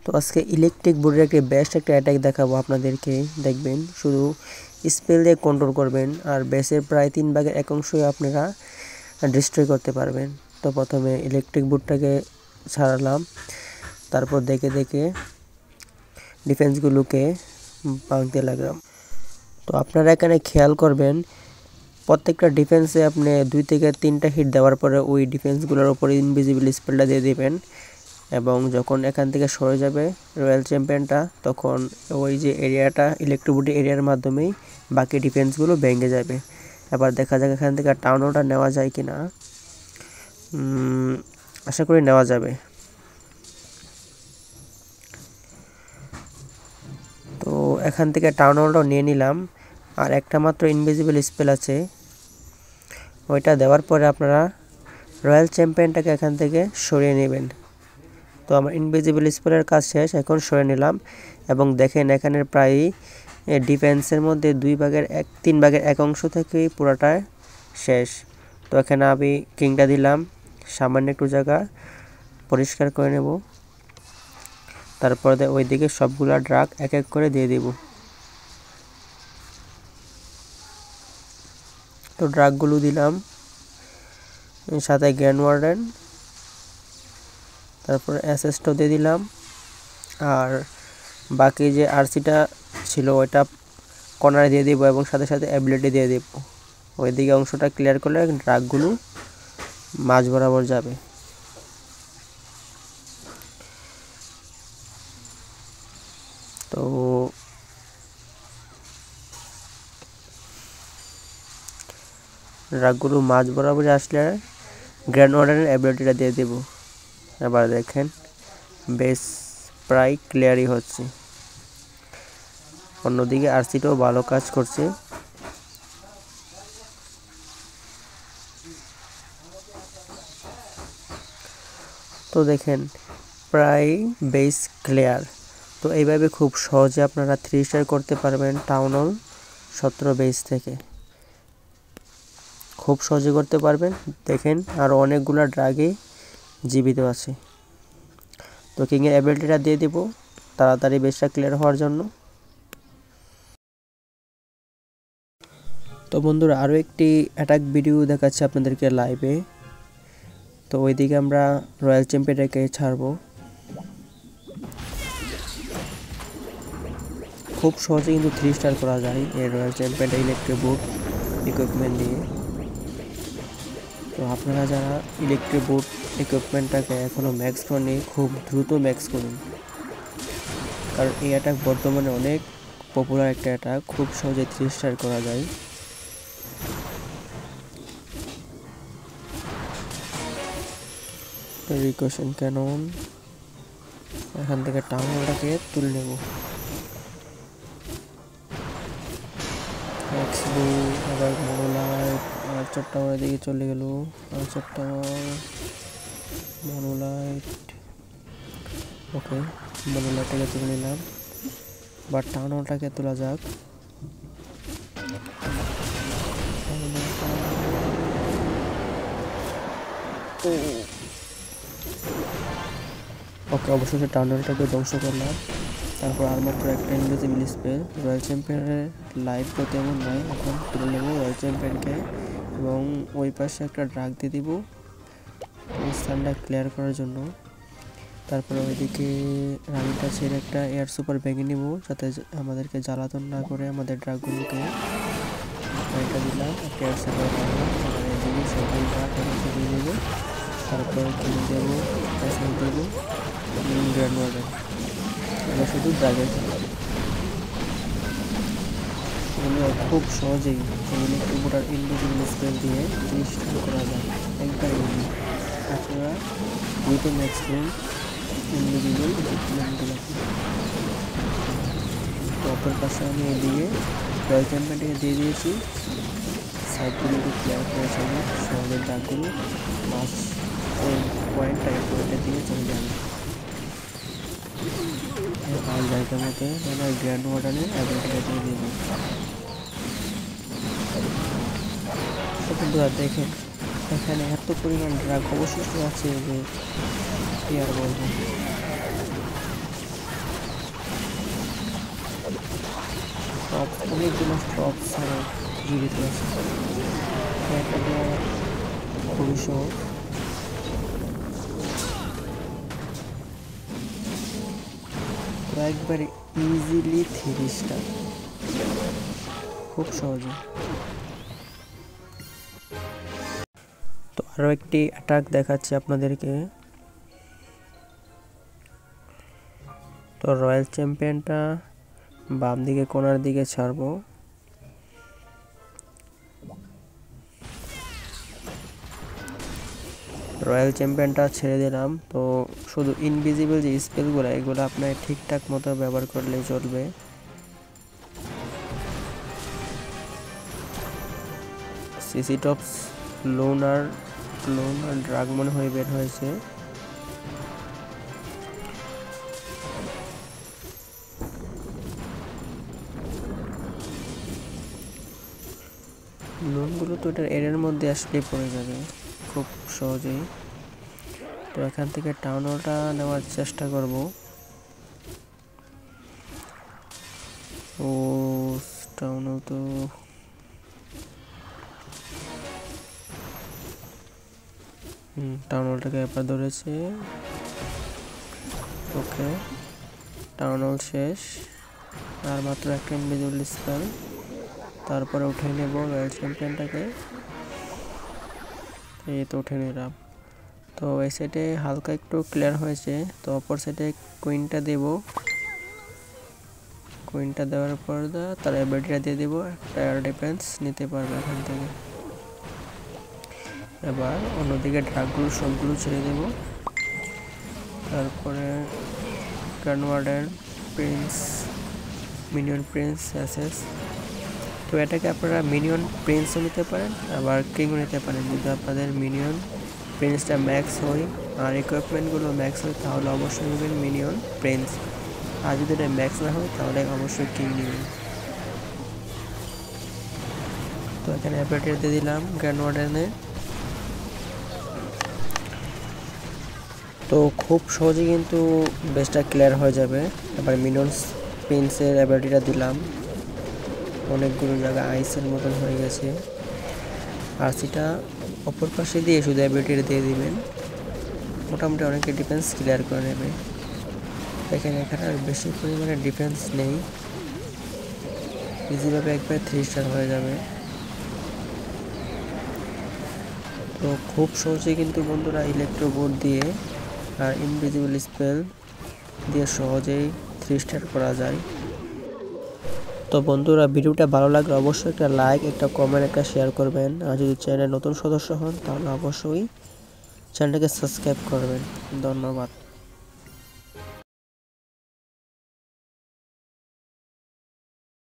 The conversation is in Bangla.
তো আজকে ইলেকট্রিক বোর্ডের একটা বেস্ট একটা অ্যাটাক দেখাবো আপনাদেরকে। দেখবেন শুধু স্পেল দিয়ে কন্ট্রোল করবেন আর বেসের প্রায় 3/1 অংশই আপনারা ডিস্ট্রয় করতে পারবেন। তো প্রথমে ইলেকট্রিক বোর্ডটাকে ছাড়ালাম, তারপর দেখে দেখে ডিফেন্সগুলোকে ভাঙতে লাগলাম। তো আপনারা এখানে খেয়াল করবেন প্রত্যেকটা ডিফেন্সে আপনি 2 থেকে 3টা হিট দেওয়ার পরে ওই ডিফেন্সগুলোর উপরে ইনভিজিবল স্পেলটা দিয়ে দিবেন, এবং যখন এখান থেকে সরে যাবে রয়্যাল চ্যাম্পিয়নটা তখন ওই যে এরিয়াটা ইলেকট্রিক এরিয়ার মাধ্যমেই বাকি ডিফেন্সগুলো ভেঙে যাবে। এবার দেখা যাক এখান থেকে টাউন অর্ডার নেওয়া যায় কি না। আশা করি নেওয়া যাবে। তো এখান থেকে টাউন অর্ডার নিয়ে নিলাম, আর একটা মাত্র ইনভিজিবল স্পেল আছে, ওইটা দেওয়ার পরে আপনারা রয়্যাল চ্যাম্পিয়নটাকে এখান থেকে সরিয়ে নেবেন। তো আমার ইনভিজিবল স্পেলের কাজ শেষ, এখন সরে নিলাম এবং দেখেন এখানে প্রায় ডিফেন্সের মধ্যে 3/1 অংশ থেকেই পুরোটা শেষ। তো এখানে আমি কিংটা দিলাম, সামান্য একটু জায়গা পরিষ্কার করে নেব, তারপরে ওইদিকে সবগুলা ড্রাগ এক এক করে দিয়ে দিব। তো ড্রাগগুলো দিলাম, সাথে গ্র্যান্ড ওয়ার্ডেন, তারপর অ্যাসেস্টও দিয়ে দিলাম, আর বাকি যে আরসিটা ছিল ওইটা কর্নারে দিয়ে দিব এবং সাথে সাথে অ্যাবিলিটি দিয়ে দিব। ওইদিকে অংশটা ক্লিয়ার করলে ড্রাগগুলো মাঝ বরাবর যাবে। তো ড্রাগগুলো মাঝ বরাবর আসলে গ্র্যান্ড ওয়ার্ডেনের অ্যাবিলিটিটা দিয়ে দেব। এবার দেখেন বেস প্রায় ক্লিয়ারই হচ্ছে, অন্যদিকে আরসিটাও ভালো কাজ করছে। তো দেখেন প্রায় বেস ক্লিয়ার। তো এইভাবে খুব সহজে আপনারা 3 স্টার করতে পারবেন টাউন হল 17 বেস থেকে, খুব সহজে করতে পারবেন। দেখেন আরও অনেকগুলো ড্রাগে জীবিত আছে। তো কিংয়ের অ্যাবিলিটিটা দিয়ে দিব তাড়াতাড়ি বেসটা ক্লিয়ার হওয়ার জন্য। তো বন্ধুরা আরও একটি অ্যাটাক ভিডিও দেখাচ্ছে আপনাদেরকে লাইভে। তো ওইদিকে আমরা রয়্যাল চ্যাম্পিয়নটাকে ছাড়বো। খুব সহজে কিন্তু 3 স্টার করা যায় এই রয়্যাল চ্যাম্পিয়নটা ইলেকট্রিক বোর্ড ইকুইপমেন্ট দিয়ে। তো আপনারা যারা ইলেকট্রিক বোর্ড ইকুইপমেন্টটাকে এখনও ম্যাক্স করেনি খুব দ্রুত ম্যাক্স করুন, কারণ এই অ্যাটাক বর্তমানে অনেক পপুলার একটা অ্যাটাক, খুব সহজে 3 স্টার করা যায়। রিকোয়েশন ক্যানন এখান থেকে টাউনটাকে তুলে নেব। আবার মনোলাইট আর চট্টগ্রামের দিকে চলে গেল, আর চট্টগ্রাম মনোলাইট। ওকে, মনোলাইটটাকে তুলে নিলাম, বা টাউনটাকে তোলা যাক। ওকে, অবশেষে টাউনটাকে ধ্বংস করলাম। তারপর আর মাত্র একটা ইনভিজিবল স্পেল। রয়্যাল চ্যাম্পিয়নের লাইভ তো তেমন নয়, এখন তুলে নেব রয়্যাল চ্যাম্পিয়নকে এবং ওই পাশে একটা ড্রাগ দিয়ে দিব ওই স্থানটা ক্লিয়ার করার জন্য। তারপরে ওইদিকে রানিটা ছেড়ে একটা এয়ার সুপার ভেঙে নেব যাতে আমাদেরকে জ্বালাতন না করে আমাদের ড্রাগগুলোকে। এটা দিলাম, একটা এয়ার সুপার বানালাম, এদিকে সকল ড্রাগ দিয়ে দেবো। তারপর কিনে দেবো, প্যাসেজ দেবো, গ্র্যান্ড ওয়ার্ডেন। এবার শুধু ড্রাগের খেলা। এগুলো খুব সহজেই ইলেকট্রিক বোর্ড আর ইনভিজিবল স্পেল দিয়ে 3 স্টার করা যায় একবার ইজি। আপনারা দ্রুত ম্যাক্স করুন ইনভিজিবল ইকুইপমেন্টগুলো। তো অপর পাশে আমি এদিকে রয়্যাল চ্যাম্পিয়নটাকে দিয়ে দিয়েছি, সাইডগুলোকে ক্লিয়ার করার জন্য সহজের দাগগুলো মাছ ওই পয়েন্টটা দিয়ে চলে যাবে ভালো জায়গার মতো। আমরা গ্র্যান্ড ওয়ার্ডেনের অ্যাবিলিটিটা দিয়ে দিব। বন্ধুরা দেখেন এখানে এত পরিমাণ ড্রাগ অবশিষ্ট আছে যে কি আর বলবো। অনেকগুলো প্রপস জড়িত আছে। এটা খুবই সহজ। তো একবারে ইজিলি 3 স্টার, খুব সহজে। তো আরও একটি অ্যাটাক দেখাচ্ছি আপনাদেরকে। তো রয়্যাল চ্যাম্পিয়নটা বাম দিকে কোণার দিকে ছাড়বো। রয়্যাল চ্যাম্পিয়নটা ছেড়ে দিলাম। তো শুধু ইনভিজিবল যে স্পেলগুলো, এগুলো আপনার ঠিকঠাক মতো ব্যবহার করলেই চলবে। সিসি টপস লোনার ড্রাগ মনে হয় বের হয়েছে। লোনগুলো তো এটার এর মধ্যে আসলেই পড়ে যাবে খুব সহজেই। তো এখান থেকে টাউন হলটা নেওয়ার চেষ্টা করব। ও টাউন হল তো টাউন হলটাকে একবার ধরেছে। ওকে, টাউন হল শেষ। আর মাত্র একটা ইনভিজিবল স্পেল, তারপরে উঠে নেব রয়্যাল চ্যাম্পিয়নটাকে। এই তো উঠে নিলাম। তো এই সাইডে হালকা একটু ক্লিয়ার হয়েছে। তো অপর সাইডে কুইনটা দেব। কুইনটা দেওয়ার পর তার অ্যাবিলিটিটা দিয়ে দেবো, একটা এয়ার ডিফেন্স নিতে পারবে এখান থেকে। এবার অন্যদিকে ড্রাগগুলো সবগুলো ছেড়ে দেব। তারপরে গ্র্যান্ডওয়ার্ডেন প্রিন্স, মিনিয়ন প্রিন্স অ্যাসেস। তো এটাকে আপনারা মিনিয়ন প্রিন্সও নিতে পারেন, আবার কিংও নিতে পারেন। যদি আপনাদের মিনিয়ন প্রিন্সটা ম্যাক্স হয় আর ইকুইপমেন্টগুলো ম্যাক্স হয়, তাহলে অবশ্যই নেবেন মিনিয়ন প্রিন্স। আর যদি এটা ম্যাক্স না হয়, তাহলে অবশ্যই কিং নেবেন। তো এখানে অ্যাপিলিটি দিয়ে দিলাম গ্র্যান্ডওয়ার্ডেনে। তো খুব সহজে কিন্তু বেসটা ক্লিয়ার হয়ে যাবে। এবার মিনিয়ন প্রিন্সের অ্যাবিলিটিটা দিলাম। অনেকগুলো জায়গা আইসের মতন হয়ে গেছে। আর সেটা অপর পাশে দিয়ে শুধু অ্যাবিলিটিটা দিয়ে দিবেন, মোটামুটি অনেকে ডিফেন্স ক্লিয়ার করে নেবে। দেখেন এখানে আর বেশি পরিমাণে ডিফেন্স নেই, ইজিভাবে একবার 3 স্টার হয়ে যাবে। তো খুব সহজে কিন্তু বন্ধুরা ইলেকট্রো বোর্ড দিয়ে আর ইনভিজিবল স্পেল দিয়ে সহজেই 3 স্টার করা যায়। তো বন্ধুরা ভিডিওটা ভালো লাগলে অবশ্যই একটা লাইক, একটা কমেন্ট, একটা শেয়ার করবেন। আর যদি চ্যানেলে নতুন সদস্য হন, তাহলে অবশ্যই চ্যানেলটাকে সাবস্ক্রাইব করবেন। ধন্যবাদ।